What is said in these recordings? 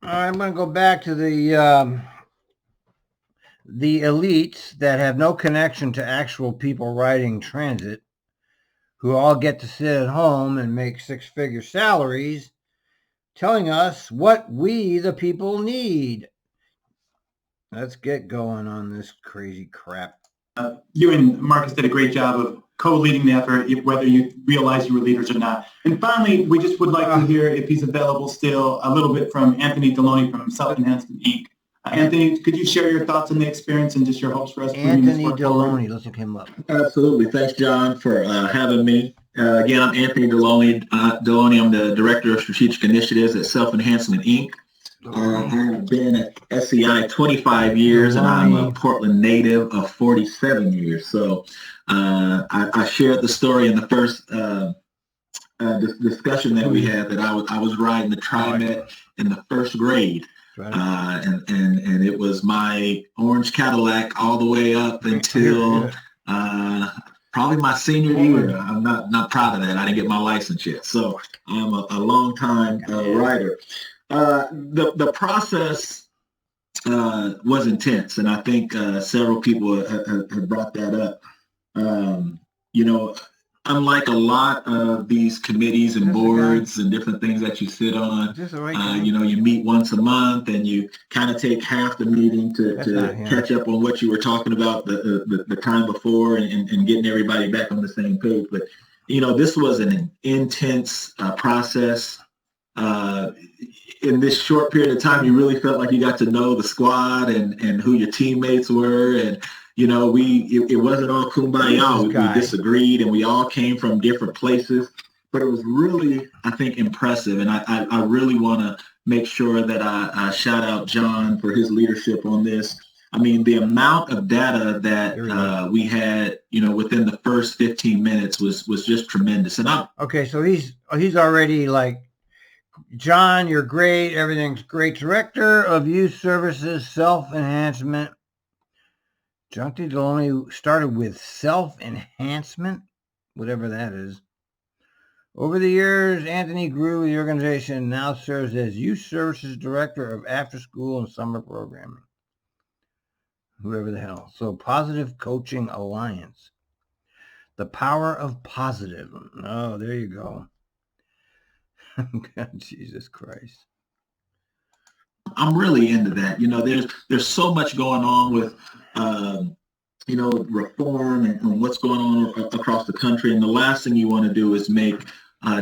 I'm going to go back to the elites that have no connection to actual people riding transit, who all get to sit at home and make six-figure salaries, telling us what we, the people, need. Let's get going on this crazy crap. You and Marcus did a great job of co-leading the effort, whether you realize you were leaders or not. And finally, we just would like to hear, if he's available still, a little bit from Anthony Deloney from Self-Enhancement Inc. Anthony, could you share your thoughts on the experience and just your hopes for us? Anthony Deloney, let's look him up. Absolutely. Thanks, John, for having me. Again, I'm Anthony Deloney. I'm the Director of Strategic Initiatives at Self-Enhancement Inc. I've been at SEI 25 years, and I'm a Portland native of 47 years. So I shared the story in the first discussion that we had that I was riding the TRIMET in the first grade. Right. And it was my orange Cadillac all the way up until probably my senior year. I'm not proud of that. I didn't get my license yet. So I'm a long time rider. The process was intense, and I think several people have brought that up. Unlike a lot of these committees and boards and different things that you sit on, you meet once a month and you kind of take half the meeting to catch up on what you were talking about the time before and getting everybody back on the same page. But, this was an intense process. In this short period of time, you really felt like you got to know the squad and who your teammates were. And, it wasn't all kumbaya. We disagreed and we all came from different places, but it was really, I think, impressive. And I really want to make sure that I shout out John for his leadership on this. I mean, the amount of data that we had, within the first 15 minutes was just tremendous. And okay, so he's already like, John, you're great. Everything's great. Director of Youth Services, Self-Enhancement. Jonty Deloney started with self-enhancement, whatever that is. Over the years, Anthony grew the organization and now serves as Youth Services Director of After School and Summer Programming. Whoever the hell. So, Positive Coaching Alliance. The power of positive. Oh, there you go. God, Jesus Christ. I'm really into that. There's so much going on with, reform and what's going on across the country. And the last thing you want to do is make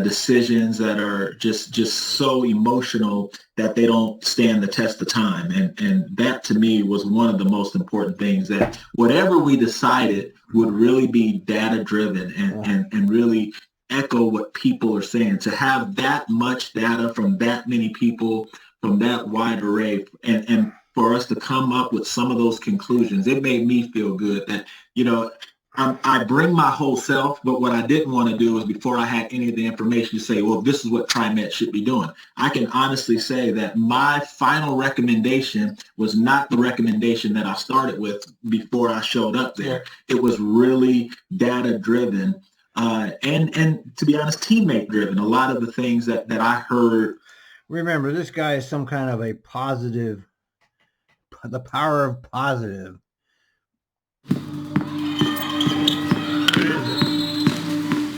decisions that are just so emotional that they don't stand the test of time. And that to me was one of the most important things, that whatever we decided would really be data driven and really echo what people are saying. To have that much data from that many people, from that wide array, and for us to come up with some of those conclusions, it made me feel good that, I bring my whole self, but what I didn't want to do is, before I had any of the information, to say, well, this is what TriMet should be doing. I can honestly say that my final recommendation was not the recommendation that I started with before I showed up there. It was really data driven. And to be honest, teammate driven. A lot of the things that I heard. Remember, this guy is some kind of a positive, the power of positive.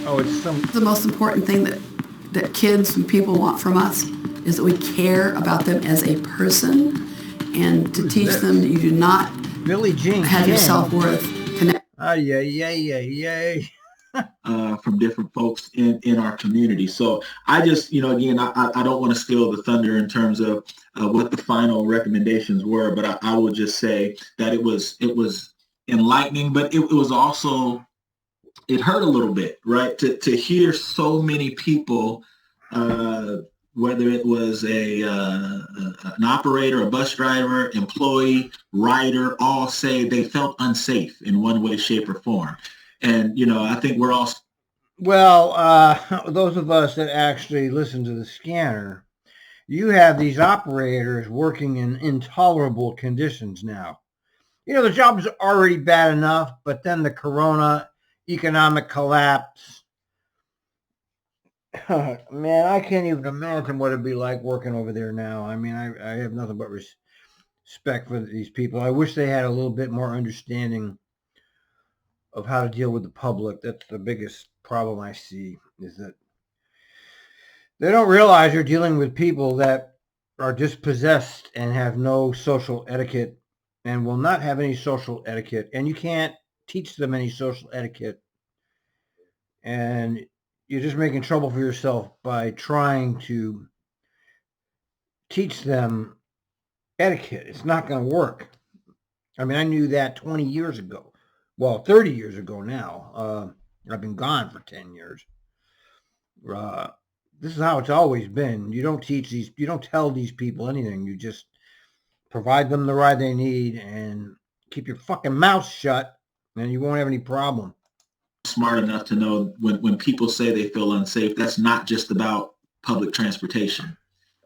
Oh, it's the most important thing that kids and people want from us is that we care about them as a person, and to teach them that you do not Billie Jean have your self-worth connected. Yay. From different folks in our community. So I just, again, I don't want to steal the thunder in terms of what the final recommendations were, but I would just say that it was enlightening, but it was also, it hurt a little bit, right? To hear so many people, whether it was an operator, a bus driver, employee, rider, all say they felt unsafe in one way, shape, or form. And, I think we're all... Well, those of us that actually listen to the scanner, you have these operators working in intolerable conditions now. The job's already bad enough, but then the corona economic collapse Man, I can't even imagine what it'd be like working over there now. I mean, I have nothing but respect for these people. I wish they had a little bit more understanding of how to deal with the public. That's the biggest problem I see, is that they don't realize you're dealing with people that are dispossessed and have no social etiquette and will not have any social etiquette. And you can't teach them any social etiquette. And you're just making trouble for yourself by trying to teach them etiquette. It's not going to work. I mean, I knew that 20 years ago. Well, 30 years ago now. I've been gone for 10 years. This is how it's always been. You don't tell these people anything. You just provide them the ride they need and keep your fucking mouth shut, and you won't have any problem. Smart enough to know when people say they feel unsafe, that's not just about public transportation,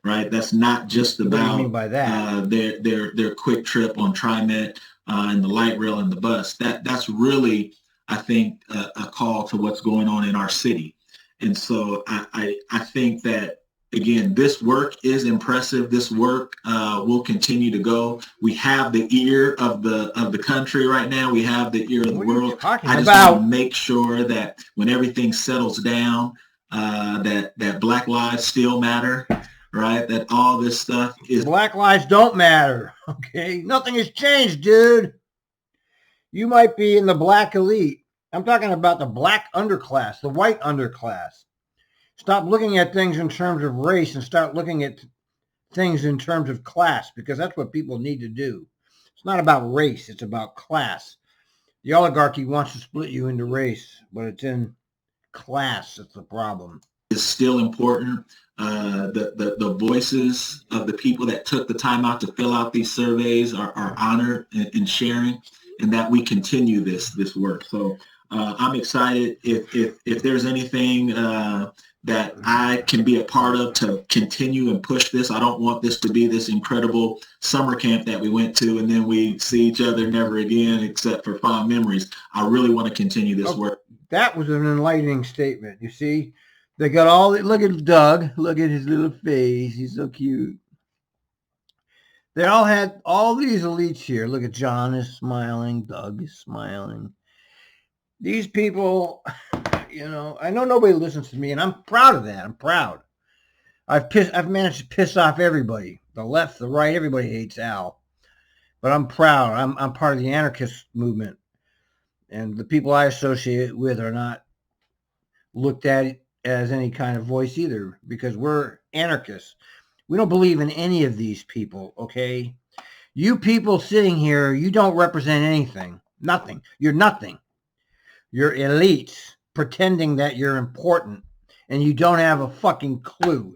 right? That's not just about What do you mean by that? their quick trip on TRIMET and the light rail and the bus. That's really, I think, a call to what's going on in our city. And so I think that, again, this work is impressive. This work will continue to go. We have the ear of the country right now. We have the ear of the world. I just want to make sure that when everything settles down, that Black lives still matter, right? That all this stuff is... Black lives don't matter, okay? Nothing has changed, dude. You might be in the black elite. I'm talking about the black underclass, the white underclass. Stop looking at things in terms of race and start looking at things in terms of class, because that's what people need to do. It's not about race. It's about class. The oligarchy wants to split you into race, but it's in class that's the problem. Is still important. The voices of the people that took the time out to fill out these surveys are honored in sharing, and that we continue this work. So I'm excited if there's anything that I can be a part of to continue and push this. I don't want this to be this incredible summer camp that we went to and then we see each other never again except for fond memories. I really want to continue this work. That was an enlightening statement. You see, they got all, look at Doug, look at his little face. He's so cute. They all had all these elites here. Look at John is smiling. Doug is smiling. These people, you know, I know nobody listens to me, and I'm proud of that. I'm proud. I've managed to piss off everybody. The left, the right, everybody hates Al. But I'm proud. I'm part of the anarchist movement. And the people I associate with are not looked at as any kind of voice either, because we're anarchists. We don't believe in any of these people, okay? You people sitting here, you don't represent anything. Nothing. You're nothing. You're elites pretending that you're important, and you don't have a fucking clue.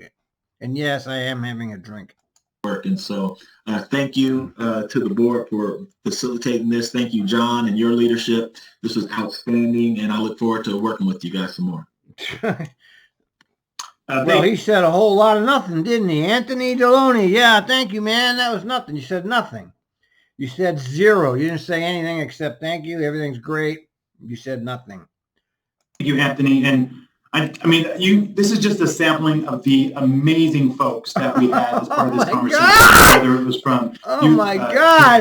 And yes, I am having a drink. And so thank you to the board for facilitating this. Thank you, John, and your leadership. This was outstanding, and I look forward to working with you guys some more. Well, he said a whole lot of nothing, didn't he? Anthony Deloney, yeah, thank you, man. That was nothing. You said nothing. You said zero. You didn't say anything except thank you. Everything's great. You said nothing. Thank you, Anthony. And I mean, this is just a sampling of the amazing folks that we had as part of this conversation. Whether it was from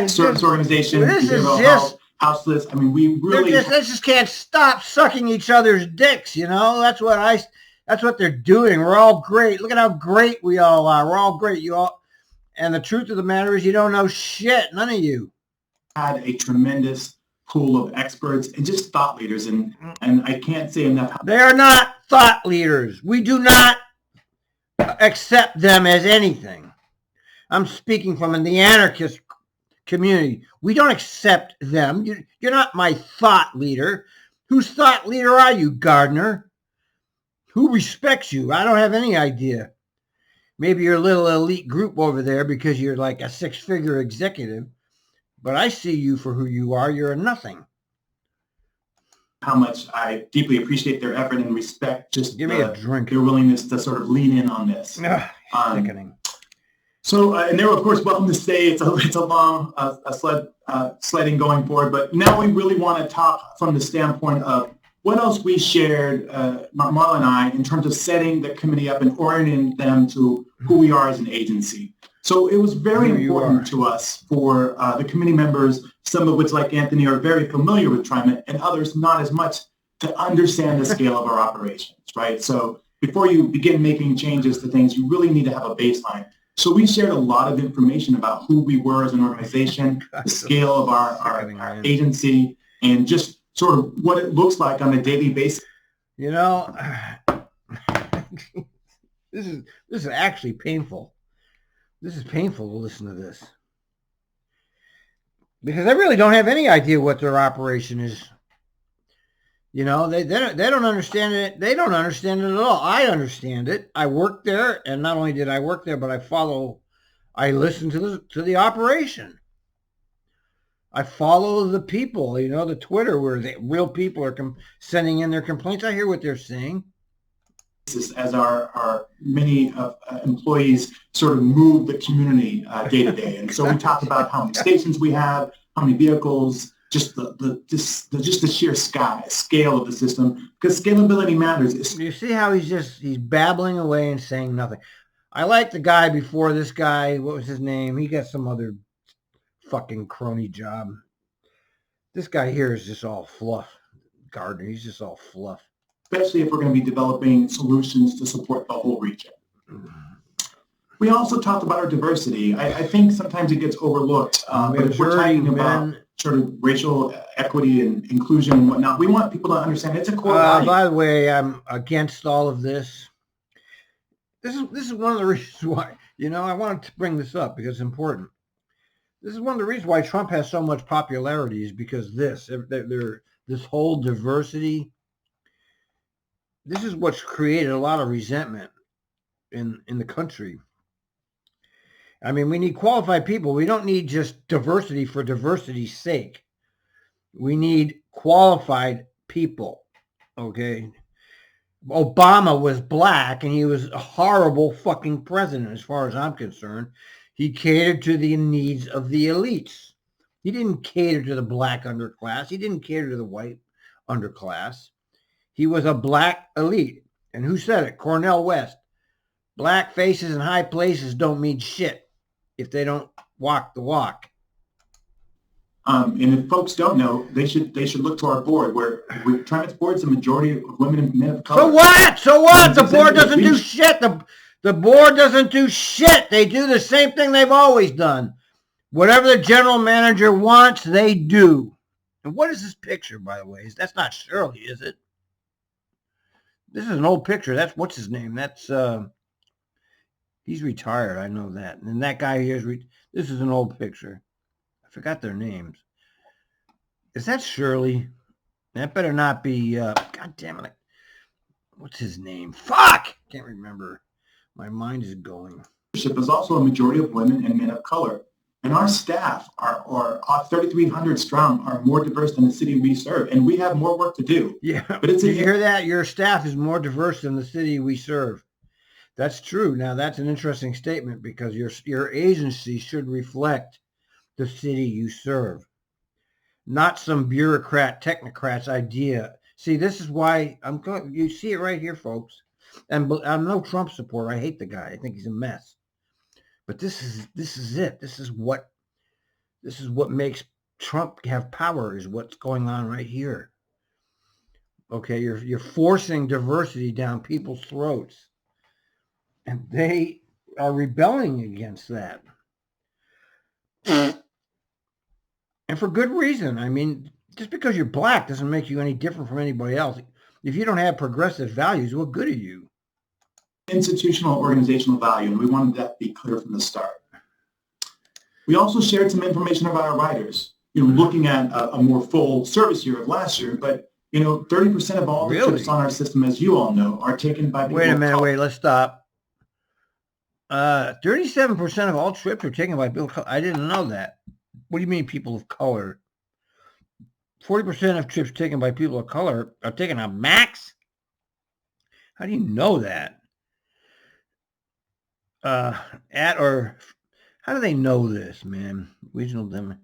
service organization, this is just houseless. I mean, we really they just can't stop sucking each other's dicks. You know, that's what they're doing. We're all great. Look at how great we all are. We're all great. You all, and the truth of the matter is, you don't know shit. None of you had a tremendous pool of experts and just thought leaders, and I can't say enough. They are not thought leaders. We do not accept them as anything. I'm speaking from the anarchist community. We don't accept them. You're not my thought leader. Whose thought leader are you, Gardner? Who respects you? I don't have any idea. Maybe your little elite group over there because you're like a 6-figure executive. But I see you for who you are. You're a nothing. How much I deeply appreciate their effort and respect. Just give me a drink. Their willingness to sort of lean in on this. Sickening. So, and they're of course welcome to stay. It's a long sledding going forward. But now we really want to talk from the standpoint of what else we shared, Marla and I, in terms of setting the committee up and orienting them to who we are as an agency. So it was very important to us for the committee members, some of which, like Anthony, are very familiar with TRIMET, and others not as much, to understand the scale of our operations, right? So before you begin making changes to things, you really need to have a baseline. So we shared a lot of information about who we were as an organization, the scale of our agency, and just sort of what it looks like on a daily basis. You know, this is actually painful. This is painful to listen to this, because I really don't have any idea what their operation is. You know, they don't understand it. They don't understand it at all. I understand it. I worked there, and not only did I work there, but I listen to the operation. I follow the people, you know, the Twitter where the real people are sending in their complaints. I hear what they're saying. As our many employees sort of move the community day to day. And so we talked about how many stations we have, how many vehicles, just the sheer scale of the system, because scalability matters. You see how he's babbling away and saying nothing. I like the guy before this guy. What was his name? He got some other fucking crony job. This guy here is just all fluff. Gardner, he's just all fluff. Especially if we're going to be developing solutions to support the whole region. We also talked about our diversity. I think sometimes it gets overlooked. But if we're talking about sort of racial equity and inclusion and whatnot, we want people to understand it's a core value. By the way, I'm against all of this. This is one of the reasons why, you know, I wanted to bring this up because it's important. This is one of the reasons why Trump has so much popularity, is because this whole diversity. This is what's created a lot of resentment in the country. I mean, we need qualified people. We don't need just diversity for diversity's sake. We need qualified people, okay? Obama was black, and he was a horrible fucking president as far as I'm concerned. He catered to the needs of the elites. He didn't cater to the black underclass. He didn't cater to the white underclass. He was a black elite. And who said it? Cornel West. Black faces in high places don't mean shit if they don't walk the walk. And if folks don't know, they should look to our board, where TRIMET's board is a majority of women and men of color. So what? So what? The board doesn't do shit. The board doesn't do shit. They do the same thing they've always done. Whatever the general manager wants, they do. And what is this picture, by the way? That's not Shirley, is it? This is an old picture. That's, what's his name? That's, he's retired. I know that. And that guy here is, this is an old picture. I forgot their names. Is that Shirley? That better not be, God damn it. What's his name? Fuck! Can't remember. My mind is going. Leadership is also a majority of women and men of color. And our staff, our 3,300 strong, are more diverse than the city we serve, and we have more work to do. Yeah, but did you hear that? Your staff is more diverse than the city we serve. That's true. Now, that's an interesting statement, because your agency should reflect the city you serve, not some bureaucrat, technocrat's idea. See, this is why I'm going. You see it right here, folks. And I'm no Trump supporter. I hate the guy. I think he's a mess. But this is it. This is what makes Trump have power, is what's going on right here. Okay, you're forcing diversity down people's throats, and they are rebelling against that, and for good reason. I mean, just because you're black doesn't make you any different from anybody else. If you don't have progressive values, what good are you? Institutional organizational value, and we wanted that to be clear from the start. We also shared some information about our riders, looking at a more full service year of last year, but 30% of all the trips on our system, as you all know, are taken by people. Wait a minute, let's stop. 37% of all trips are taken by people of color. I didn't know that. What do you mean people of color? 40% of trips taken by people of color are taken on max? How do you know that? How do they know this, man? Regional demo.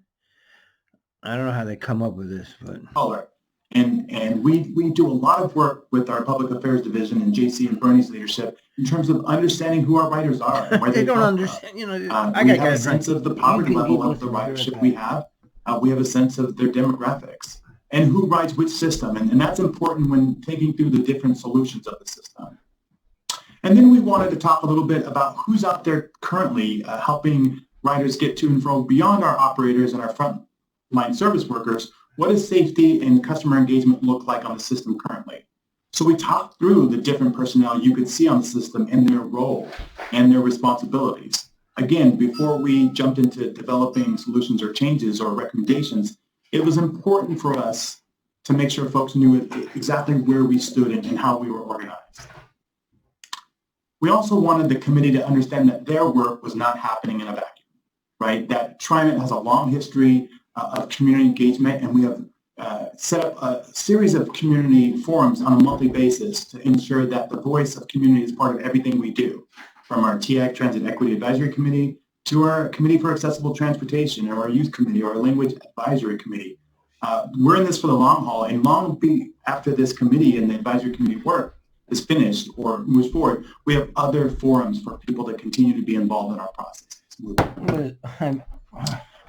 I don't know how they come up with this, but color. And we do a lot of work with our public affairs division and JC and Bernie's leadership in terms of understanding who our riders are and where They they don't come understand. from. You know, We have a sense of the poverty level of the ridership we have. We have a sense of their demographics and who rides which system. And that's important when thinking through the different solutions of the system. And then we wanted to talk a little bit about who's out there currently helping riders get to and fro beyond our operators and our frontline service workers. What does safety and customer engagement look like on the system currently? So we talked through the different personnel you could see on the system and their role and their responsibilities. Again, before we jumped into developing solutions or changes or recommendations, it was important for us to make sure folks knew exactly where we stood and how we were organized. We also wanted the committee to understand that their work was not happening in a vacuum, right? That TRIMET has a long history of community engagement, and we have set up a series of community forums on a monthly basis to ensure that the voice of community is part of everything we do, from our TIAC Transit Equity Advisory Committee to our Committee for Accessible Transportation, or our Youth Committee, or our Language Advisory Committee. We're in this for the long haul, and long after this committee and the advisory committee work is finished or moves forward, we have other forums for people to continue to be involved in our processes.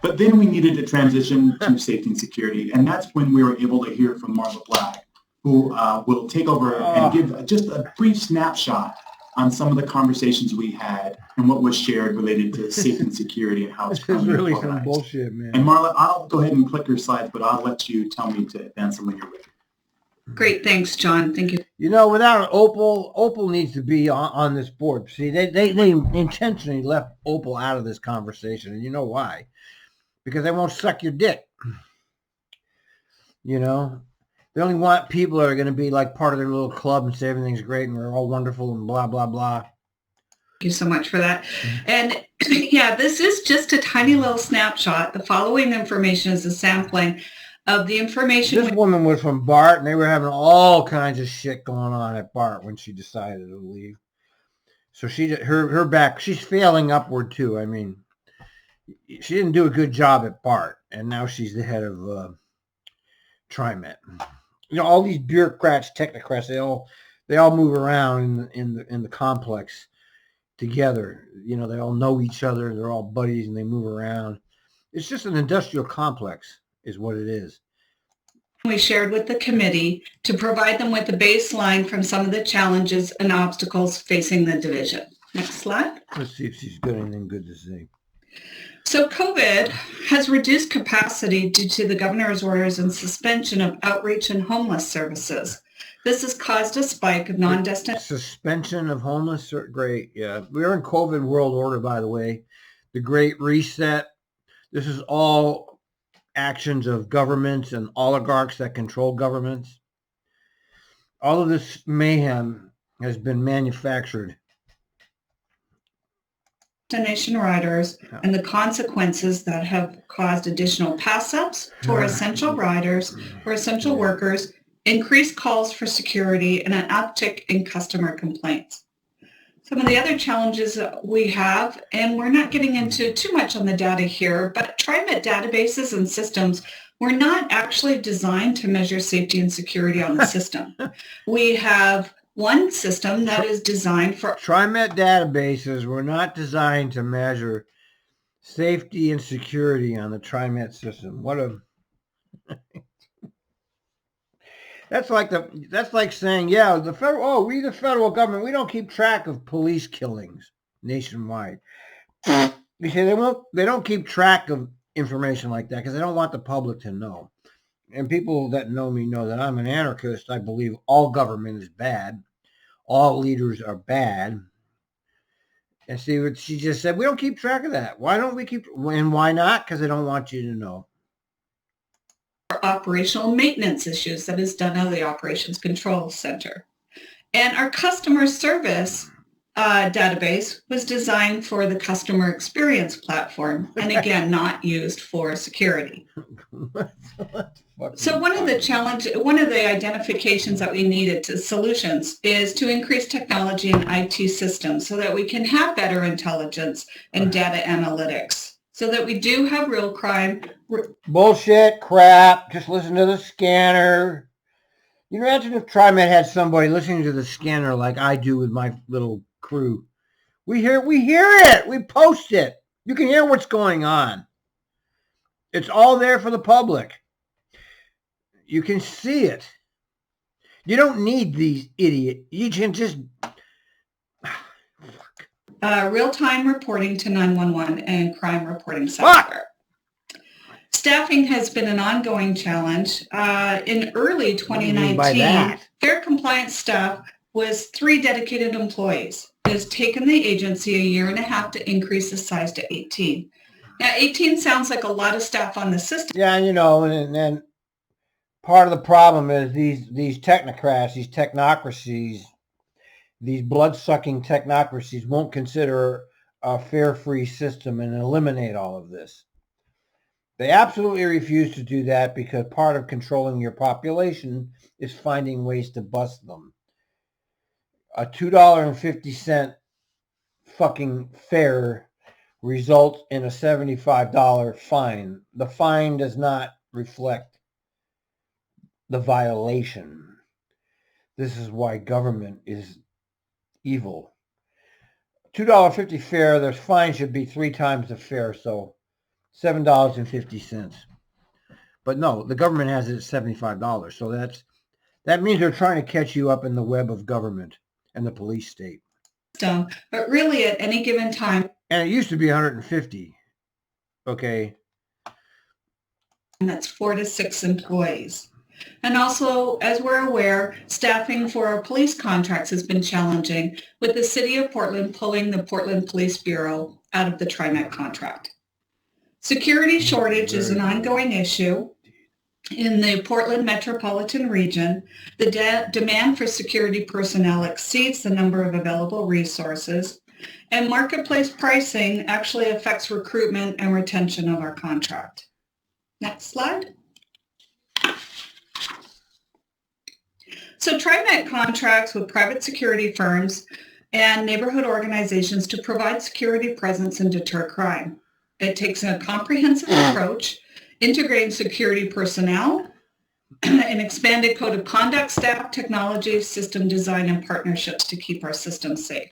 But then we needed to transition to safety and security, and that's when we were able to hear from Marla Black, who will take over and give just a brief snapshot on some of the conversations we had and what was shared related to safety and security and how it's This is really organized. some bullshit, man. And Marla, I'll go ahead and click your slides, but I'll let you tell me to advance them when you're ready. Great, thanks, John. Thank you. You know, without Opal needs to be on this board. See, they intentionally left Opal out of this conversation, and you know why? Because they won't suck your dick. You know, they only want people that are going to be like part of their little club and say everything's great and we're all wonderful and blah, blah, blah. Thank you so much for that. And yeah, this is just a tiny little snapshot. The following information is a sampling of the information. This woman was from BART, and they were having all kinds of shit going on at BART when she decided to leave. So her back, she's failing upward too. I mean, she didn't do a good job at BART, and now she's the head of TRIMET. You know, all these bureaucrats, technocrats, they all move around in the complex together. You know, they all know each other. They're all buddies, and they move around. It's just an industrial complex, is what it is. We shared with the committee to provide them with a baseline from some of the challenges and obstacles facing the division. Next slide. Let's see if she's got anything good to say. So COVID has reduced capacity due to the governor's orders and suspension of outreach and homeless services. This has caused a spike of non-destination. Suspension of homeless, great, yeah. We're in COVID world order, by the way. The Great Reset. This is all actions of governments and oligarchs that control governments. All of this mayhem has been manufactured. Destination riders and the consequences that have caused additional pass-ups for essential riders or essential workers, increased calls for security, and an uptick in customer complaints. Some of the other challenges that we have, and we're not getting into too much on the data here, but TRIMET databases and systems were not actually designed to measure safety and security on the system. We have one system that is designed for... TRIMET databases were not designed to measure safety and security on the TRIMET system. What a... That's like saying, yeah, the federal government, we don't keep track of police killings nationwide. You say they don't keep track of information like that because they don't want the public to know. And people that know me know that I'm an anarchist. I believe all government is bad. All leaders are bad. And see what she just said? We don't keep track of that. Why don't we keep, and why not? Because they don't want you to know. Operational maintenance issues that is done out of the Operations Control Center. And our customer service database was designed for the customer experience platform, and again, not used for security. So one of the identifications that we needed to solutions is to increase technology in IT systems so that we can have better intelligence and data analytics, so that we do have real crime. Bullshit, crap. Just listen to the scanner. You imagine if TriMet had somebody listening to the scanner like I do with my little crew. We hear it. We post it. You can hear what's going on. It's all there for the public. You can see it. You don't need these idiots. You can just real-time reporting to 911 and crime reporting software. Staffing has been an ongoing challenge. In early 2019, fair compliance staff was 3 dedicated employees. It has taken the agency a year and a half to increase the size to 18. Now, 18 sounds like a lot of staff on the system. Yeah, you know, and then part of the problem is these technocrats, these technocracies, these blood-sucking technocracies won't consider a fair-free system and eliminate all of this. They absolutely refuse to do that because part of controlling your population is finding ways to bust them. A $2.50 fucking fare results in a $75 fine. The fine does not reflect the violation. This is why government is evil. $2.50 fare, their fine should be 3 times the fare, so $7.50. But no, the government has it at $75. So that means they're trying to catch you up in the web of government and the police state. But really at any given time. And it used to be 150. Okay. And that's 4 to 6 employees. And also, as we're aware, staffing for our police contracts has been challenging, with the city of Portland pulling the Portland Police Bureau out of the TRIMET contract. Security shortage is an ongoing issue in the Portland metropolitan region. The demand for security personnel exceeds the number of available resources, and marketplace pricing actually affects recruitment and retention of our contract. Next slide. So TriMet contracts with private security firms and neighborhood organizations to provide security presence and deter crime. It takes a comprehensive approach, integrating security personnel, an expanded code of conduct, staff, technology, system design, and partnerships to keep our system safe.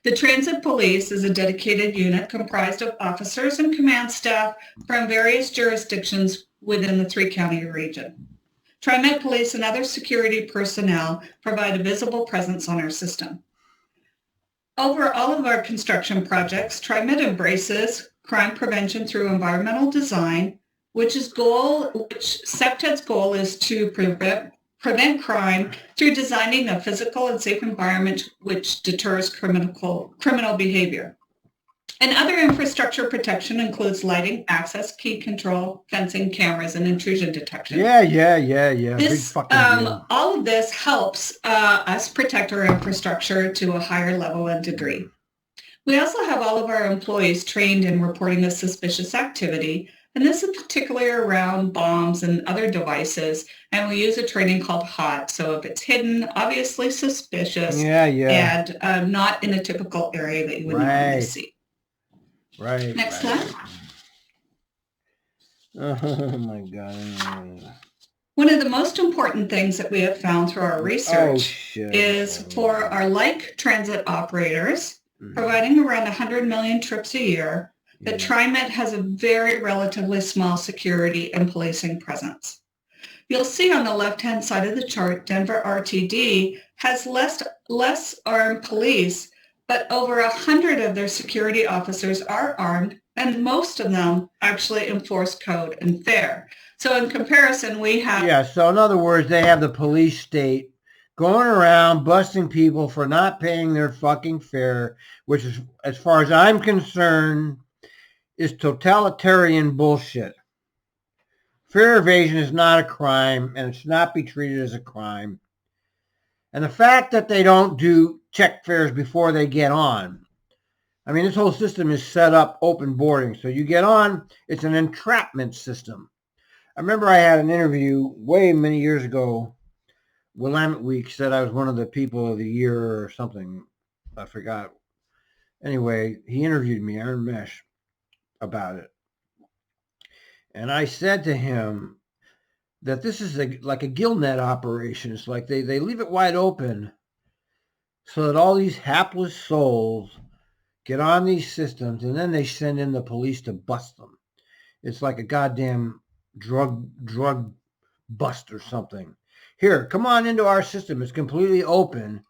The Transit Police is a dedicated unit comprised of officers and command staff from various jurisdictions within the 3-county region. TriMet Police and other security personnel provide a visible presence on our system. Over all of our construction projects, TriMet embraces crime prevention through environmental design, which SEPTED's goal is to prevent crime through designing a physical and safe environment which deters criminal behavior. And other infrastructure protection includes lighting, access, key control, fencing, cameras, and intrusion detection. Yeah. This, all of this helps us protect our infrastructure to a higher level and degree. We also have all of our employees trained in reporting a suspicious activity, and this is particularly around bombs and other devices, and we use a training called HOT. So if it's hidden, obviously suspicious, and not in a typical area that you would normally see. Right. Next slide. Oh my God. One of the most important things that we have found through our research is for our like transit operators, providing around 100 million trips a year, that TriMet has a very relatively small security and policing presence. You'll see on the left-hand side of the chart, Denver RTD has less armed police, but over 100 of their security officers are armed, and most of them actually enforce code and fare. So in comparison, we have... Yeah, so in other words, they have the police state going around busting people for not paying their fucking fare, which is, as far as I'm concerned, is totalitarian bullshit. Fare evasion is not a crime, and it should not be treated as a crime. And the fact that they don't do check fares before they get on. I mean, this whole system is set up open boarding. So you get on, it's an entrapment system. I remember I had an interview way many years ago. Willamette Week said I was one of the people of the year or something. I forgot. Anyway, he interviewed me, Aaron Mesh, about it. And I said to him, that this is like a gill net operation. It's like they leave it wide open so that all these hapless souls get on these systems, and then they send in the police to bust them. It's like a goddamn drug bust or something. Here, come on into our system. It's completely open.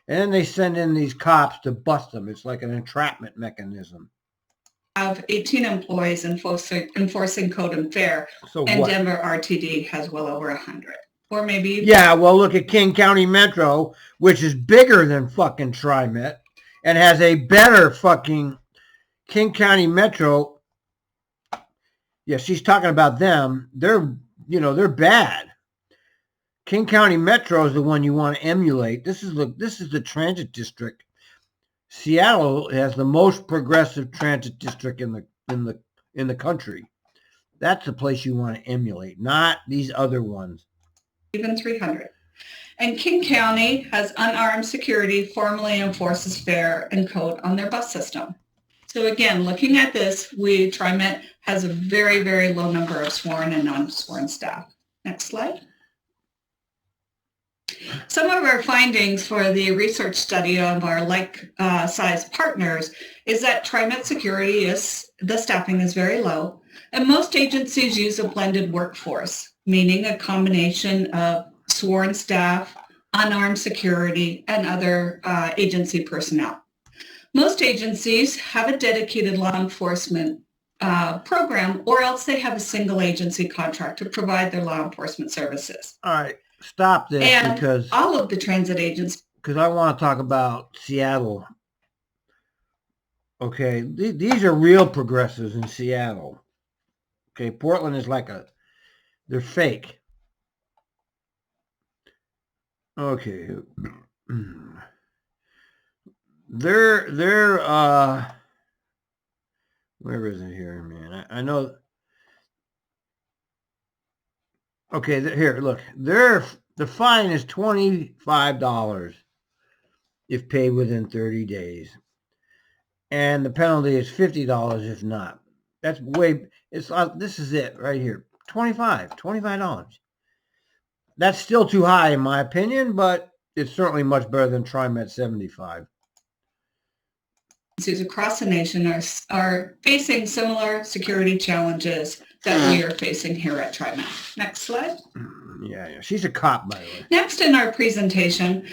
And then they send in these cops to bust them. It's like an entrapment mechanism. Have 18 employees enforcing code and fair, So and what? Denver RTD has well over 100. Or maybe... Yeah, well, look at King County Metro, which is bigger than fucking TriMet and has a better fucking King County Metro. Yeah, she's talking about them. They're bad. King County Metro is the one you want to emulate. This is the transit district. Seattle has the most progressive transit district in the country. That's the place you want to emulate, not these other ones. Even 300. And King County has unarmed security formally enforces fare and code on their bus system. So again, looking at this, TriMet has a very, very low number of sworn and non-sworn staff. Next slide. Some of our findings for the research study of our like-sized partners is that TriMet security the staffing is very low, and most agencies use a blended workforce, meaning a combination of sworn staff, unarmed security, and other agency personnel. Most agencies have a dedicated law enforcement program, or else they have a single agency contract to provide their law enforcement services. All right, stop this And because all of the transit agents... Because I want to talk about Seattle. Okay, these are real progressives in Seattle. Okay, Portland is they're fake. Okay. They're where is it here, man? I know. Okay, here, look. The fine is $25 if paid within 30 days. And the penalty is $50 if not. That's this is it right here. $25. That's still too high in my opinion, but it's certainly much better than TriMet 75. Agencies across the nation are facing similar security challenges that we are facing here at TriMet. Next slide. Yeah. She's a cop, by the way. Next in our presentation,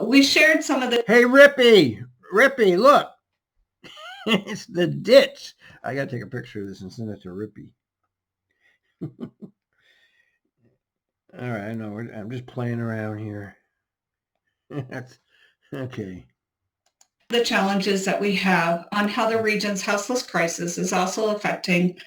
we shared some of the... Hey, Rippy, look. It's the ditch. I got to take a picture of this and send it to Rippy. All right, I know. I'm just playing around here. That's okay. The challenges that we have on how the region's houseless crisis is also affecting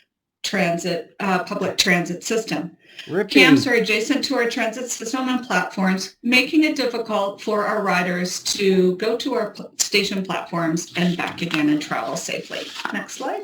public transit system. Rippy. Camps are adjacent to our transit system and platforms, making it difficult for our riders to go to our station platforms and back again and travel safely. Next slide.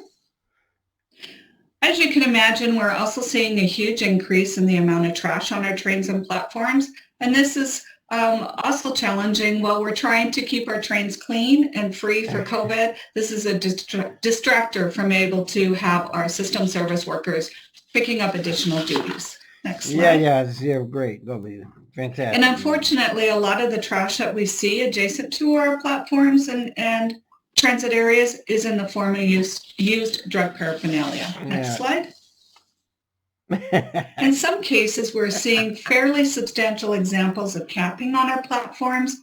As you can imagine, we're also seeing a huge increase in the amount of trash on our trains and platforms, and this is also challenging while we're trying to keep our trains clean and free for COVID. This is a distractor from able to have our system service workers picking up additional duties. Next slide. Yeah, great. Lovely. Fantastic. And unfortunately, a lot of the trash that we see adjacent to our platforms and transit areas is in the form of used drug paraphernalia. Next slide. In some cases, we're seeing fairly substantial examples of camping on our platforms,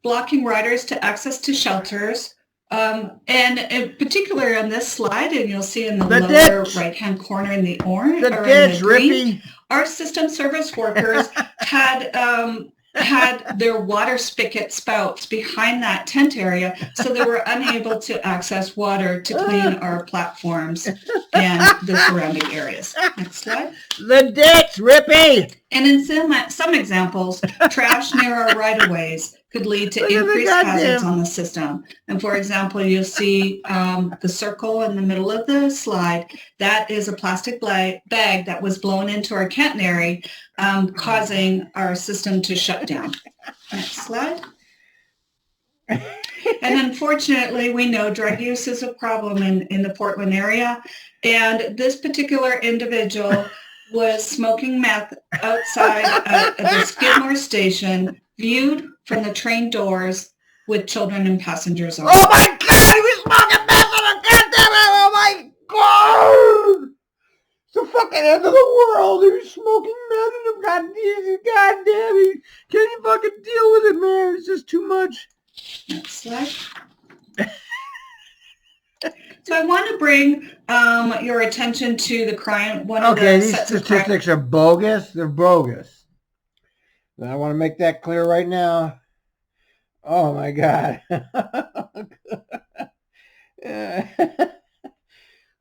blocking riders to access to shelters, and in particular on this slide, and you'll see in the lower right-hand corner in the orange or in the green, our system service workers had their water spigot spouts behind that tent area, so they were unable to access water to clean our platforms and the surrounding areas. Next slide. The ditch, Rippy! And in some examples, trash near our right-of-ways could lead to increased hazards on the system. And for example, you'll see the circle in the middle of the slide. That is a plastic bag that was blown into our catenary, causing our system to shut down. Next slide. And unfortunately, we know drug use is a problem in the Portland area. And this particular individual was smoking meth outside the Skidmore station, viewed from the train doors with children and passengers on. Oh my God, he was smoking meth on a goddamn it! Oh my God! It's the fucking end of the world. He was smoking meth and goddamn, can you fucking deal with it, man? It's just too much. Next slide. So I want to bring your attention to the crime. Okay, these statistics are bogus. They're bogus. And I want to make that clear right now. Oh my God.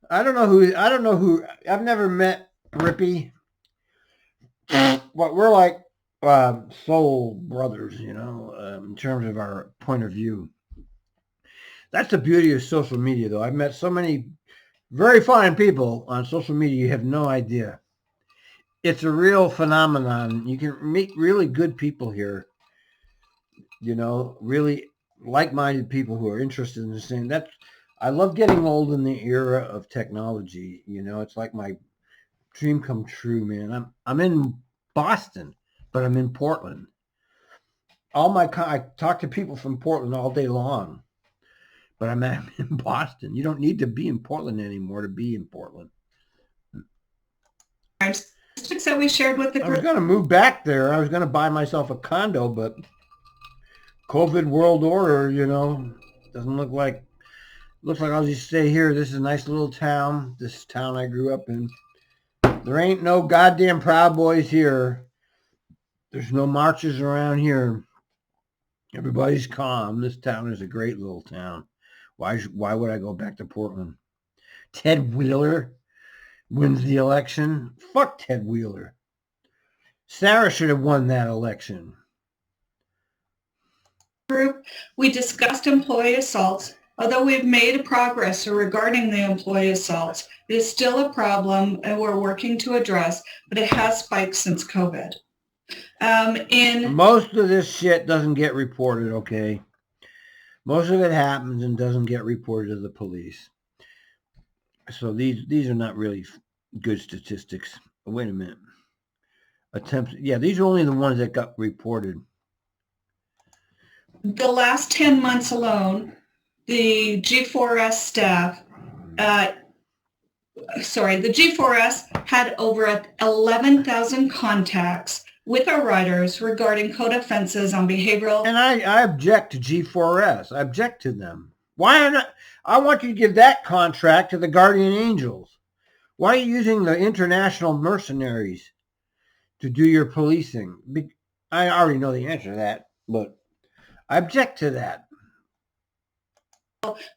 I don't know who, I've never met Rippy. But we're like soul brothers, you know, in terms of our point of view. That's the beauty of social media, though. I've met so many very fine people on social media, you have no idea. It's a real phenomenon. You can meet really good people here, you know, really like-minded people who are interested in the same. I love getting old in the era of technology. You know, it's like my dream come true, man. I'm in Boston, but I'm in Portland. I talk to people from Portland all day long, but I'm in Boston. You don't need to be in Portland anymore to be in Portland. Statistics that we shared with the I was group. going to move back there. I was going to buy myself a condo, but COVID world order, you know, doesn't look like. Looks like I'll just stay here. This is a nice little town. This town I grew up in. There ain't no goddamn Proud Boys here. There's no marches around here. Everybody's calm. This town is a great little town. Why would I go back to Portland? Ted Wheeler wins the election. Fuck Ted Wheeler. Sarah should have won that election. Group, we discussed employee assaults. Although we've made progress regarding the employee assaults, it is still a problem and we're working to address, but it has spiked since COVID. Most of this shit doesn't get reported, okay? Most of it happens and doesn't get reported to the police. So these are not really good statistics. Wait a minute. These are only the ones that got reported. The last 10 months alone, the G4S staff, the G4S had over 11,000 contacts with our riders regarding code offenses on behavioral. And I object to G4S. I object to them. Why not? I want you to give that contract to the Guardian Angels. Why are you using the international mercenaries to do your policing? I already know the answer to that, but I object to that.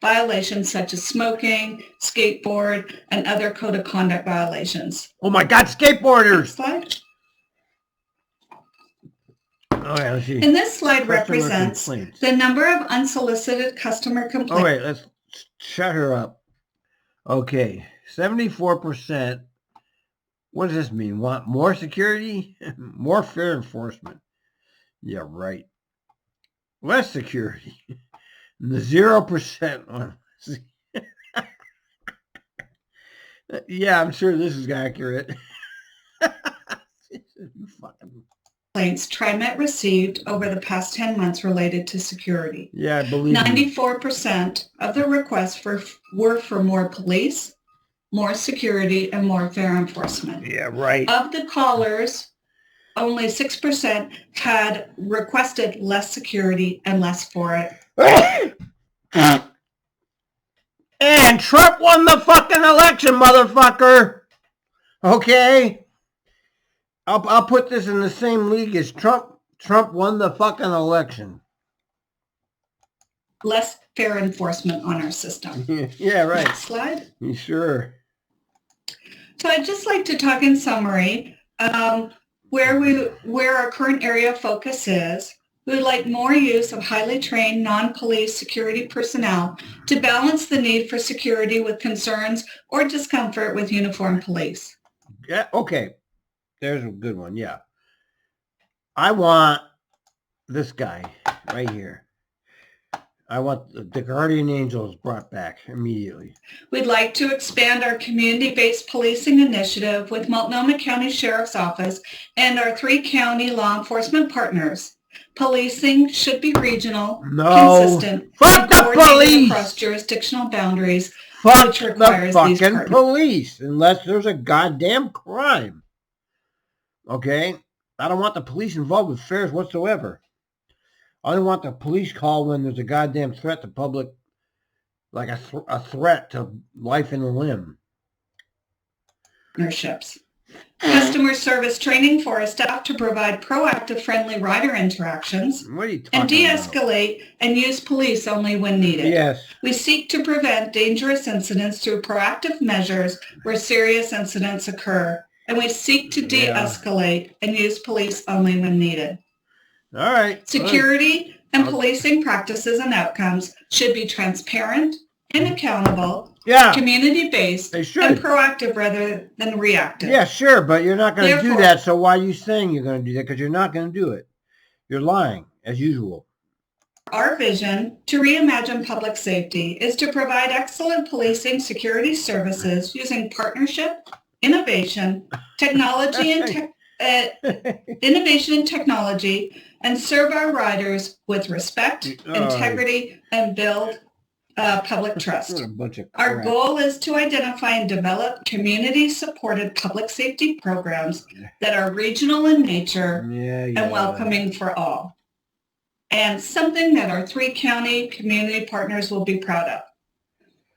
Violations such as smoking, skateboard, and other code of conduct violations. Oh my God, skateboarders! Next slide. Oh, yeah, let's see. And this slide Customer represents complaints. the number of unsolicited customer complaints. Oh, wait, let's shut her up. Okay, 74%. What does this mean? Want more security? More fair enforcement. Yeah, right. Less security. The 0% on. Yeah, I'm sure this is accurate. Complaints TRIMET received over the past 10 months related to security. Yeah, I believe 94% of the requests were for more police, more security, and more fair enforcement. Yeah, right. Of the callers, only 6% had requested less security and less for it. And Trump won the fucking election, motherfucker. Okay? I'll put this in the same league as Trump. Trump won the fucking election. Less fair enforcement on our system. Yeah, right. Next slide. You sure? So I'd just like to talk in summary where our current area of focus is. We would like more use of highly trained non-police security personnel to balance the need for security with concerns or discomfort with uniformed police. Yeah, okay. There's a good one, yeah. I want this guy right here. I want the guardian angels brought back immediately. We'd like to expand our community-based policing initiative with Multnomah County Sheriff's Office and our 3 county law enforcement partners. Policing should be regional, consistent, Fuck and the coordinated police! across jurisdictional boundaries, Fuck which the requires these fucking partners. police, unless there's a goddamn crime. Okay? I don't want the police involved with affairs whatsoever. I don't want the police call when there's a goddamn threat to public, like a threat to life and limb. Partnerships. Customer service training for our staff to provide proactive, friendly rider interactions. What are you talking And de-escalate and use police only when needed. Yes. We seek to prevent dangerous incidents through proactive measures where serious incidents occur. And we seek to de-escalate and use police only when needed. All right. Security and policing practices and outcomes should be transparent and accountable, community-based, and proactive rather than reactive. Yeah, sure, but you're not going to do that, so why are you saying you're going to do that? Because you're not going to do it. You're lying, as usual. Our vision to reimagine public safety is to provide excellent policing security services using partnership, innovation, technology, and innovation and technology, and serve our riders with respect, integrity, and build public trust. Our goal is to identify and develop community-supported public safety programs that are regional in nature and welcoming for all. And something that our 3 county community partners will be proud of.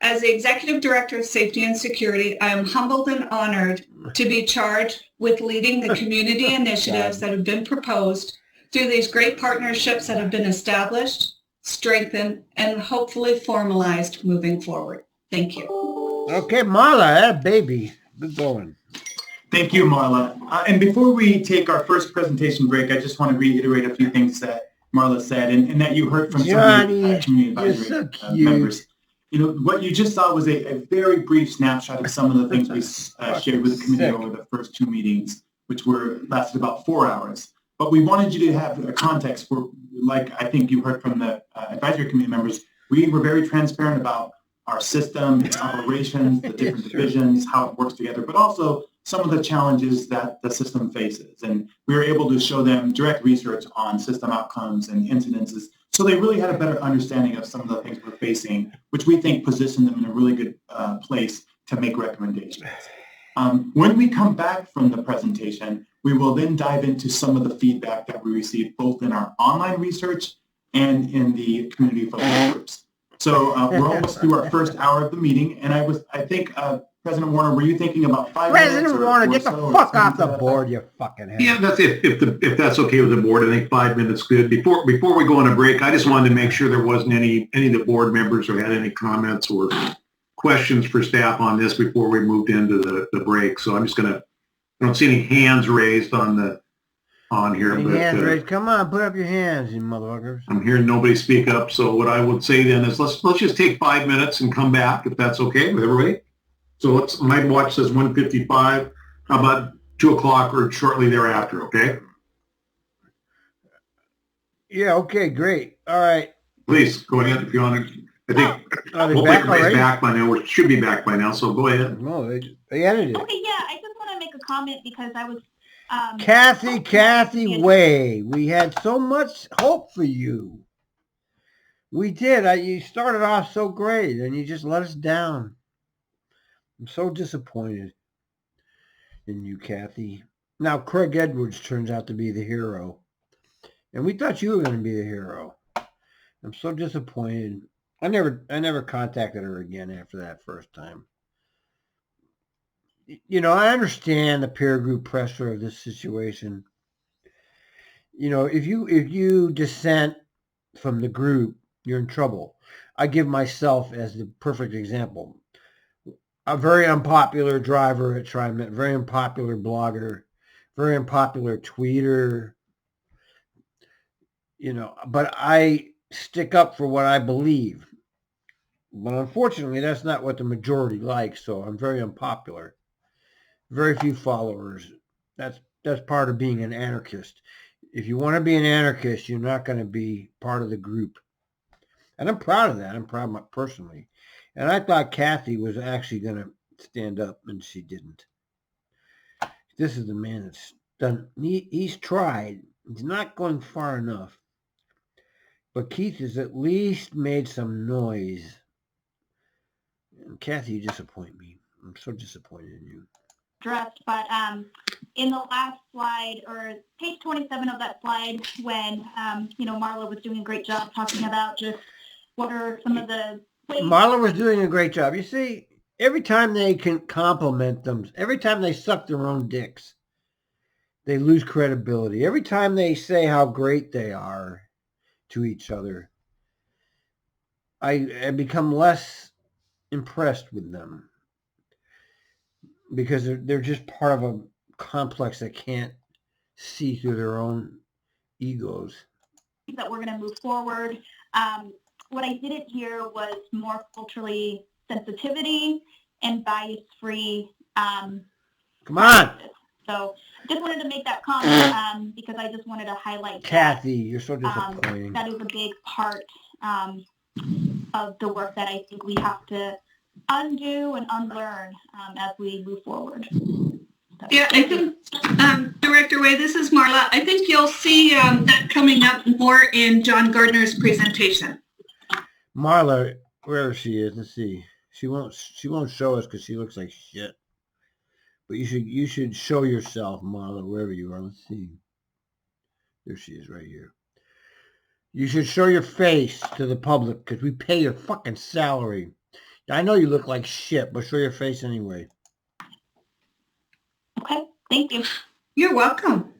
As the Executive Director of Safety and Security, I am humbled and honored to be charged with leading the community initiatives that have been proposed through these great partnerships that have been established, strengthened, and hopefully formalized moving forward. Thank you. Okay, Marla, that baby. Good going. Thank you, Marla. And before we take our first presentation break, I just want to reiterate a few things that Marla said and that you heard from some of the community advisory members. You know, what you just saw was a very brief snapshot of some of the things we shared with the committee over the first 2 meetings, which lasted about 4 hours. But we wanted you to have a context for, like I think you heard from the advisory committee members, we were very transparent about our system, its operations, the different divisions, how it works together, but also some of the challenges that the system faces. And we were able to show them direct research on system outcomes and incidences. So they really had a better understanding of some of the things we're facing, which we think position them in a really good place to make recommendations. When we come back from the presentation, we will then dive into some of the feedback that we received both in our online research and in the community focus groups. So we're almost through our first hour of the meeting, and I think President Warner, were you thinking about 5 minutes? President Warner, get the fuck off the board, you fucking head. Yeah, that's if that's okay with the board. I think 5 minutes good. Before we go on a break, I just wanted to make sure there wasn't any of the board members who had any comments or questions for staff on this before we moved into the break. So I'm just I don't see any hands raised on here. Any hands raised? Come on, put up your hands, you motherfuckers. I'm hearing nobody speak up. So what I would say then is let's just take 5 minutes and come back if that's okay with everybody. So my watch says 1:55. How about 2 o'clock or shortly thereafter? Okay. Yeah. Okay. Great. All right. Please go ahead if you want to. I think hopefully everybody's back by now. We should be back by now. So go ahead. No, they edited it. Okay. Yeah, I just want to make a comment because I was. Kathy Way, we had so much hope for you. We did. You started off so great, and you just let us down. I'm so disappointed in you, Kathy. Now, Craig Edwards turns out to be the hero. And we thought you were going to be the hero. I'm so disappointed. I never contacted her again after that first time. You know, I understand the peer group pressure of this situation. You know, if you dissent from the group, you're in trouble. I give myself as the perfect example. A very unpopular driver at TRIMET, very unpopular blogger, very unpopular tweeter, you know, but I stick up for what I believe. But unfortunately, that's not what the majority likes, so I'm very unpopular. Very few followers. That's part of being an anarchist. If you want to be an anarchist, you're not going to be part of the group. And I'm proud of that. I'm proud of my, personally. And I thought Kathy was actually going to stand up, and she didn't. This is the man that's done. He's tried. He's not going far enough. But Keith has at least made some noise. And Kathy, you disappoint me. I'm so disappointed in you. Addressed, but in the last slide, or page 27 of that slide, when Marla was doing a great job talking about just what are some of the ways. Marla was doing a great job. You see, every time they can compliment them, every time they suck their own dicks, they lose credibility. Every time they say how great they are to each other, I become less impressed with them. Because they're just part of a complex that can't see through their own egos. That we're going to move forward. What I didn't hear was more culturally sensitivity and bias-free. Come on. So just wanted to make that comment because I just wanted to highlight Kathy, you're so disappointing. that is a big part of the work that I think we have to undo and unlearn as we move forward. So, yeah, I think, Director Way, this is Marla. I think you'll see that coming up more in John Gardner's presentation. Marla, wherever she is, let's see. She won't show us because she looks like shit. But you should show yourself, Marla, wherever you are. Let's see. There she is right here. You should show your face to the public because we pay your fucking salary. I know you look like shit, but show your face anyway. Okay, thank you. You're welcome.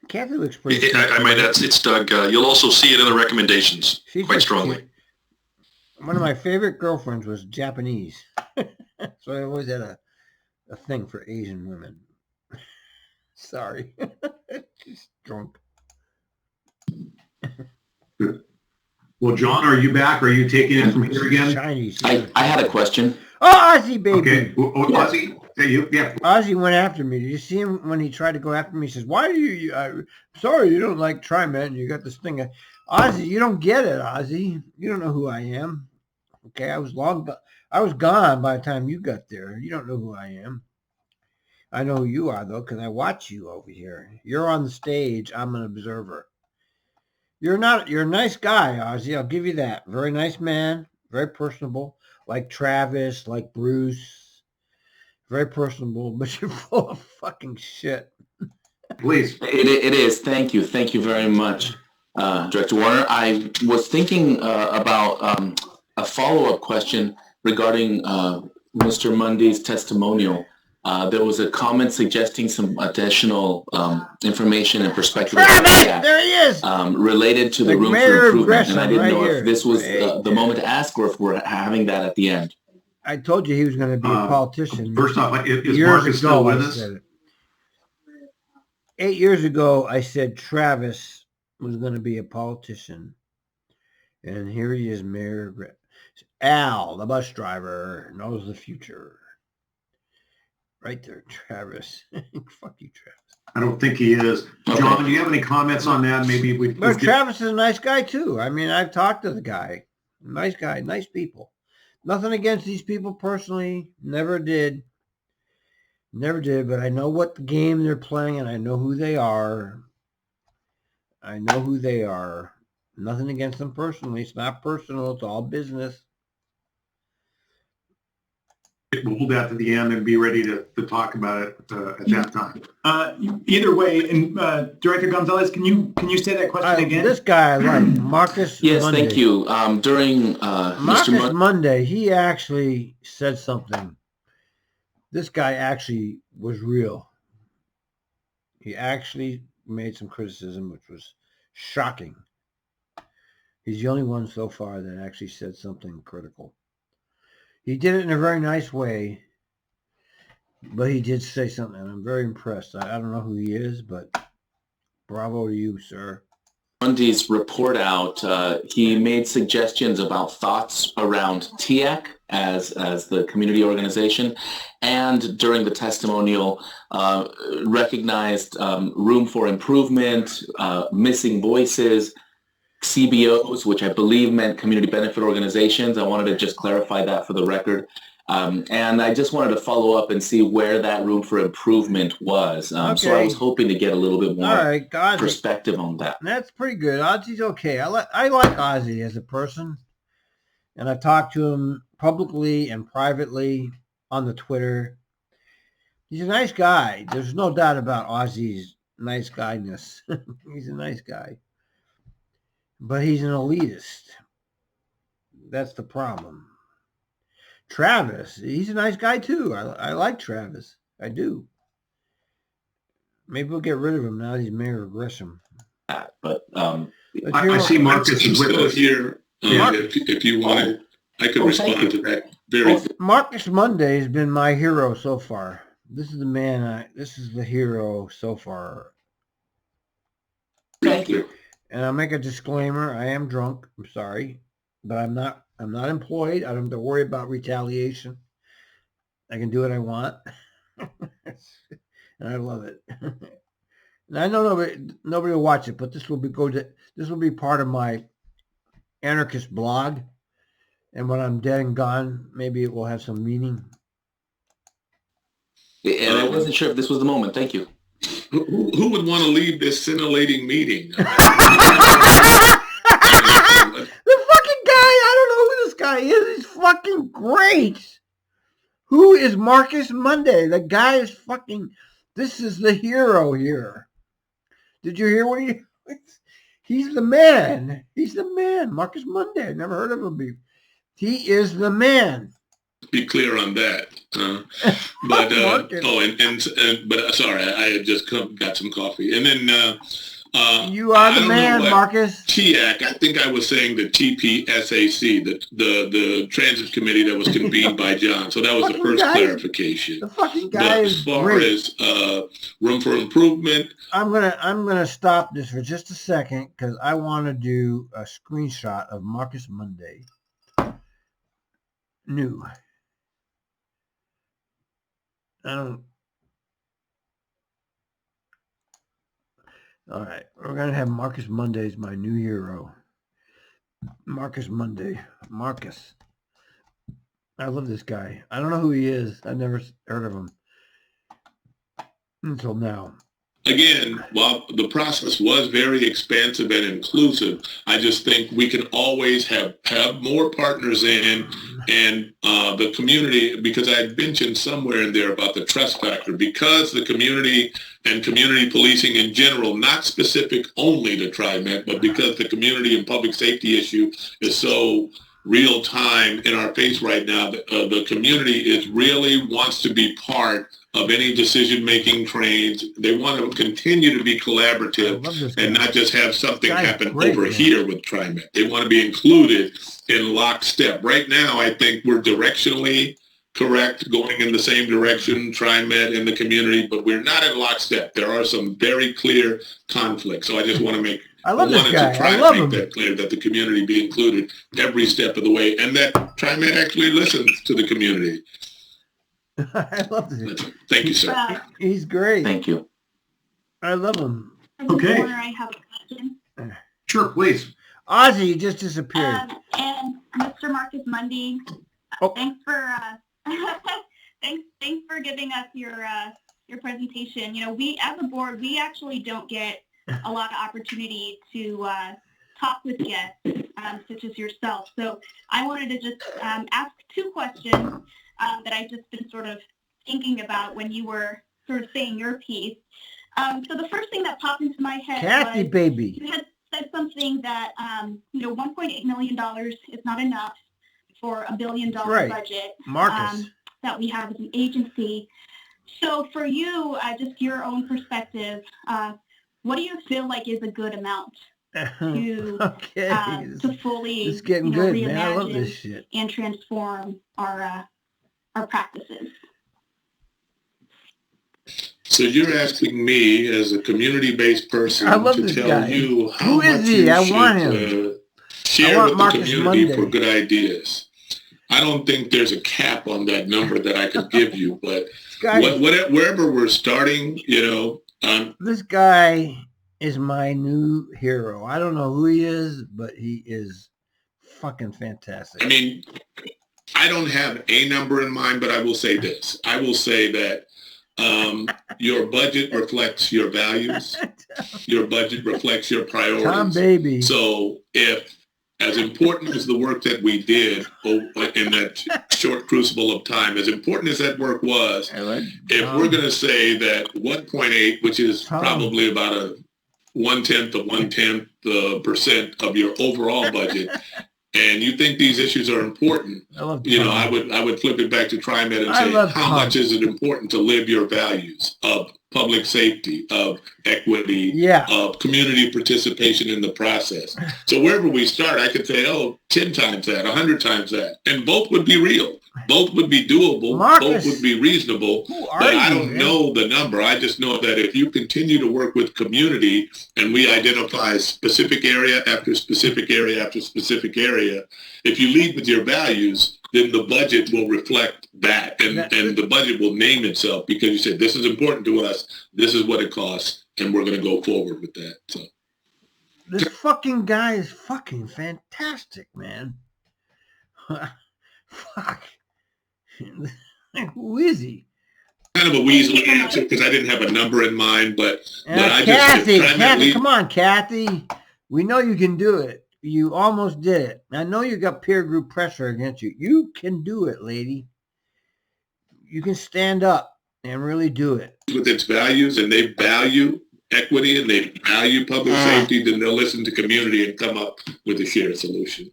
Kathy looks pretty. I might add, it's Doug. You'll also see it in the recommendations quite strongly. Cute. One of my favorite girlfriends was Japanese, so I always had a thing for Asian women. Sorry, just drunk. Well, John, are you back? Are you taking it from here again? Chinese. I had a question. Oh, Ozzy, baby. Okay. Ozzy, yeah. Ozzy went after me. Did you see him when he tried to go after me? He says, "Why do you? Sorry, you don't like TRIMET, and you got this thing." Ozzy, you don't get it, Ozzy. You don't know who I am. Okay, I was gone by the time you got there. You don't know who I am. I know who you are though, because I watch you over here. You're on the stage. I'm an observer. You're a nice guy, Ozzy. I'll give you that. Very nice man. Very personable. Like Travis, like Bruce. Very personable, but you're full of fucking shit. Please. It is. Thank you. Thank you very much, Director Warner. I was thinking about a follow-up question regarding Mr. Mundy's testimonial. There was a comment suggesting some additional information and perspective There he is. Related to the room for improvement, and I didn't know if this was the moment to ask or if we're having that at the end. I told you he was going to be a politician. First off, is Marcus still with us? 8 years ago, I said Travis was going to be a politician. And here he is, Mayor Al, the bus driver, knows the future. Right there, Travis. Fuck you, Travis. I don't think he is. John, do you have any comments on that? Maybe we. But Travis is a nice guy too. I mean, I've talked to the guy. Nice guy, nice people. Nothing against these people personally. Never did. But I know what game they're playing, and I know who they are. Nothing against them personally. It's not personal. It's all business. We'll hold that to the end and be ready to talk about it at that time. Either way, and Director Gonzalez, can you say that question again? This guy, I like Marcus. Yes, Monday. thank you. During Marcus Monday, he actually said something. This guy actually was real. He actually made some criticism, which was shocking. He's the only one so far that actually said something critical. He did it in a very nice way, but he did say something, and I'm very impressed. I don't know who he is, but bravo to you, sir. Mundy's report out, he made suggestions about thoughts around TIAC as the community organization, and during the testimonial recognized room for improvement, missing voices. CBOs, which I believe meant community benefit organizations. I wanted to just clarify that for the record. And I just wanted to follow up and see where that room for improvement was. So I Okay. was hoping to get a little bit All more right, Ozzy. perspective on that. That's pretty good. Ozzy's okay. I like Ozzy as a person, and I talked to him publicly and privately on the Twitter. He's a nice guy. There's no doubt about Ozzy's nice guyness. He's a nice guy, but he's an elitist. That's the problem. Travis, he's a nice guy too. I like Travis. I do. Maybe we'll get rid of him now that he's mayor of Gresham. But I see Marcus is with us here. If you wanted, I could respond to that. Marcus Monday has been my hero so far. This is the man. This is the hero so far. Thank you. And I'll make a disclaimer. I am drunk. I'm sorry, but I'm not employed. I don't have to worry about retaliation. I can do what I want. And I love it. And I know nobody will watch it, but this will be part of my anarchist blog. And when I'm dead and gone, maybe it will have some meaning. And I wasn't sure if this was the moment. Thank you. Who would want to leave this scintillating meeting? The fucking guy, I don't know who this guy is. He's fucking great. Who is Marcus Monday? The guy is fucking, this is the hero here. Did you hear what he's the man. He's the man. Marcus Monday. I never heard of him before. He is the man. Be clear on that. But sorry, I had just got some coffee, and then you are the man, Marcus. TIAC. I think I was saying the TPSAC, the transit committee that was convened by John. So that was the first clarification. The fucking guy is great. As far as room for improvement, I'm gonna stop this for just a second because I want to do a screenshot of Marcus Monday. New. All right, we're gonna have Marcus Monday as my new hero. Marcus Monday. Marcus. I love this guy. I don't know who he is. I've never heard of him until now. Again, while the process was very expansive and inclusive, I just think we can always have more partners in, and the community, because I had mentioned somewhere in there about the trust factor, because the community and community policing in general, not specific only to TRIMET, but because the community and public safety issue is so real time in our face right now, the community really wants to be part of any decision-making trains. They want to continue to be collaborative and not just have something happen over here with TRIMET. They want to be included in lockstep. Right now, I think we're directionally correct, going in the same direction, TRIMET and the community, but we're not in lockstep. There are some very clear conflicts. So I just want to make I love this guy. I make that clear, that the community be included every step of the way, and that TRIMET actually listens to the community. I love this. Thank you, sir. He's great. Thank you. I love him. Okay. I have a question. Sure, please. Ozzy just disappeared. And Mr. Marcus Mundy, thanks for thanks for giving us your presentation. You know, we as a board, we actually don't get a lot of opportunity to talk with guests such as yourself. So I wanted to just ask two questions that I've just been sort of thinking about when you were sort of saying your piece. So the first thing that popped into my head Kathy, was baby. you had said something that, $1.8 million is not enough for $1 billion budget Marcus. that we have as an agency. So for you, just your own perspective, what do you feel like is a good amount to fully it's getting good, man. I love reimagine this shit. and transform our practices? So you're asking me, as a community-based person, to tell you how Who is much he? you I should want him. Share with Marcus the community Monday. for good ideas. I don't think there's a cap on that number that I could give you, but wherever we're starting, this guy is my new hero. I don't know who he is, but he is fucking fantastic. I mean, I don't have a number in mind, but I will say this. I will say that your budget reflects your values. Your budget reflects your priorities. Tom Baby. So if, as important as the work that we did in that short crucible of time, as important as that work was, if we're going to say that 1.8, which is probably about a 1/10% of your overall budget, and you think these issues are important, I would flip it back to TriMet and say, how much is it important to live your values of public safety, of equity, of community participation in the process? So wherever we start, I could say, 10 times that, 100 times that, and both would be real. Both would be doable. Marcus, both would be reasonable. But I don't know the number. I just know that if you continue to work with community and we identify specific area after specific area after specific area, if you lead with your values, then the budget will reflect that. And the budget will name itself because you said, this is important to us. This is what it costs. And we're going to go forward with that. So this fucking guy is fucking fantastic, man. Fuck. Who is he? Kind of a weaselly answer because I didn't have a number in mind, but I Kathy, come on, Kathy. We know you can do it. You almost did it. I know you got peer group pressure against you. You can do it, lady. You can stand up and really do it. With its values, and they value equity and they value public safety, then they'll listen to community and come up with a shared solution.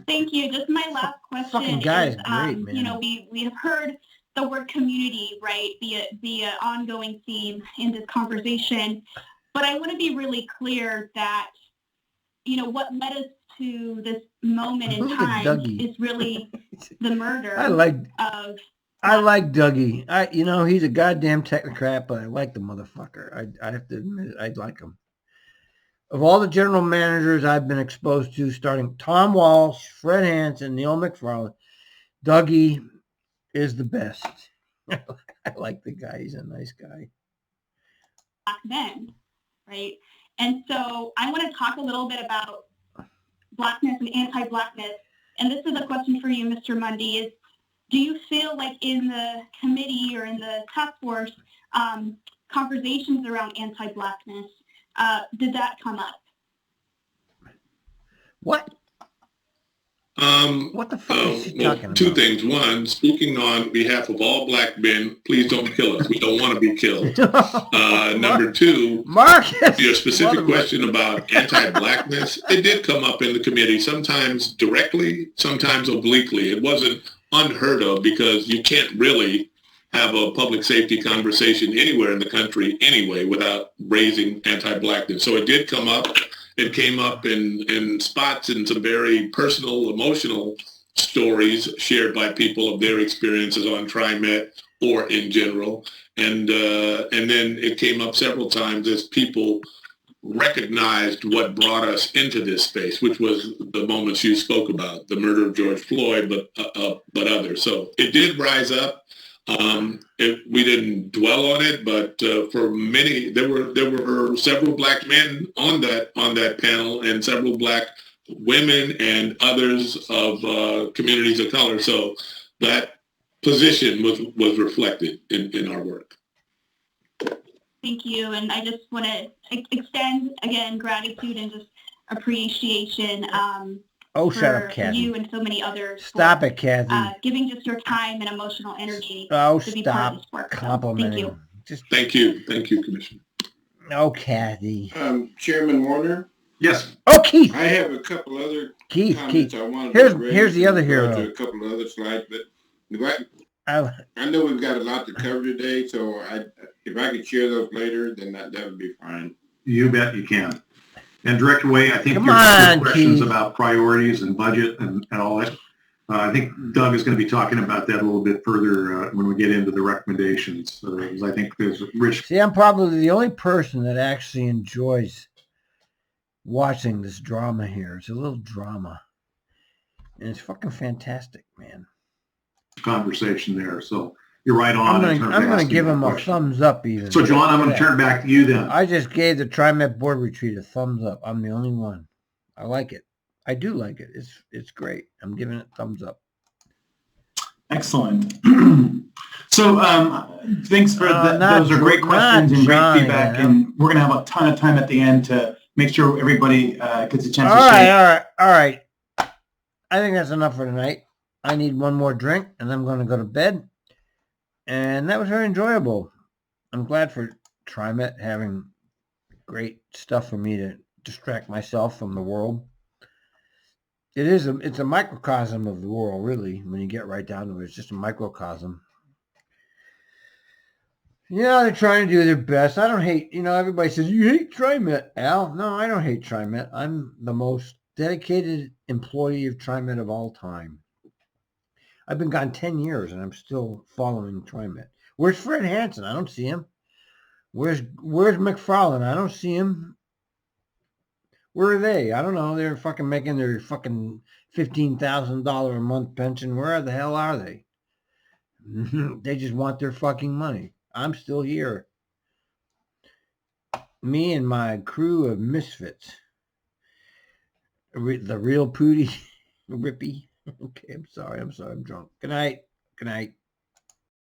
Thank you. Just my last question fucking guy is great, man. We have heard the word community, right, be an ongoing theme in this conversation. But I want to be really clear that, what led us to this moment in time is really the murder I like Dougie. He's a goddamn technocrat, but I like the motherfucker. I have to admit it, I like him. Of all the general managers I've been exposed to, starting Tom Walsh, Fred Hansen, Neil McFarland, Dougie is the best. I like the guy. He's a nice guy. Black men, right? And so I want to talk a little bit about blackness and anti-blackness. And this is a question for you, Mr. Mundy, is do you feel like in the committee or in the task force, conversations around anti-blackness, did that come up? What? What the fuck is she talking about? Two things. One, speaking on behalf of all black men, please don't kill us. We don't want to be killed. Number two, Marcus, your specific question about anti-blackness, it did come up in the committee, sometimes directly, sometimes obliquely. It wasn't unheard of because you can't really have a public safety conversation anywhere in the country anyway without raising anti-blackness. So it did come up. It came up in spots in some very personal, emotional stories shared by people of their experiences on TriMet or in general. And then it came up several times as people recognized what brought us into this space, which was the moments you spoke about, the murder of George Floyd, but others. So it did rise up. We didn't dwell on it, but for many, there were several black men on that panel, and several black women and others of communities of color. So that position was reflected in our work. Thank you, and I just want to extend again gratitude and just appreciation. Shut up, Kathy. You and so many others. Stop it, Kathy. Giving just your time and emotional energy to be part of this work. Complimenting. So, thank you. Thank you, Commissioner. Oh, Kathy. Chairman Warner. Yes. Oh, Keith. I have a couple other comments I wanted to raise. Here's the other hero. To a couple of other slides, but I know we've got a lot to cover today, so if I could share those later, then that would be fine. You bet you can. And Director Way, I think your questions about priorities and budget and all that, I think Doug is going to be talking about that a little bit further when we get into the recommendations. Because I think there's rich. See, I'm probably the only person that actually enjoys watching this drama here. It's a little drama. And it's fucking fantastic, man. Conversation there. So you're right on. I'm going to give them a thumbs up even. So John, I'm going to turn it back to you then. I just gave the TRIMET board retreat a thumbs up. I'm the only one. I like it. I do like it. It's great. I'm giving it thumbs up. Excellent. So thanks for those are great questions and great feedback, and we're going to have a ton of time at the end to make sure everybody gets a chance to share. All right. I think that's enough for tonight. I need one more drink, and I'm going to go to bed. And that was very enjoyable. I'm glad for TRIMET having great stuff for me to distract myself from the world. It's a microcosm of the world, really, when you get right down to it. It's just a microcosm. Yeah, they're trying to do their best. I don't hate, everybody says, you hate TRIMET, Al. No, I don't hate TRIMET. I'm the most dedicated employee of TRIMET of all time. I've been gone 10 years, and I'm still following TRIMET. Where's Fred Hansen? I don't see him. Where's McFarlane? I don't see him. Where are they? I don't know. They're fucking making their fucking $15,000 a month pension. Where the hell are they? They just want their fucking money. I'm still here. Me and my crew of misfits. The real Pootie. Rippy. Okay, I'm sorry. I'm drunk. Good night.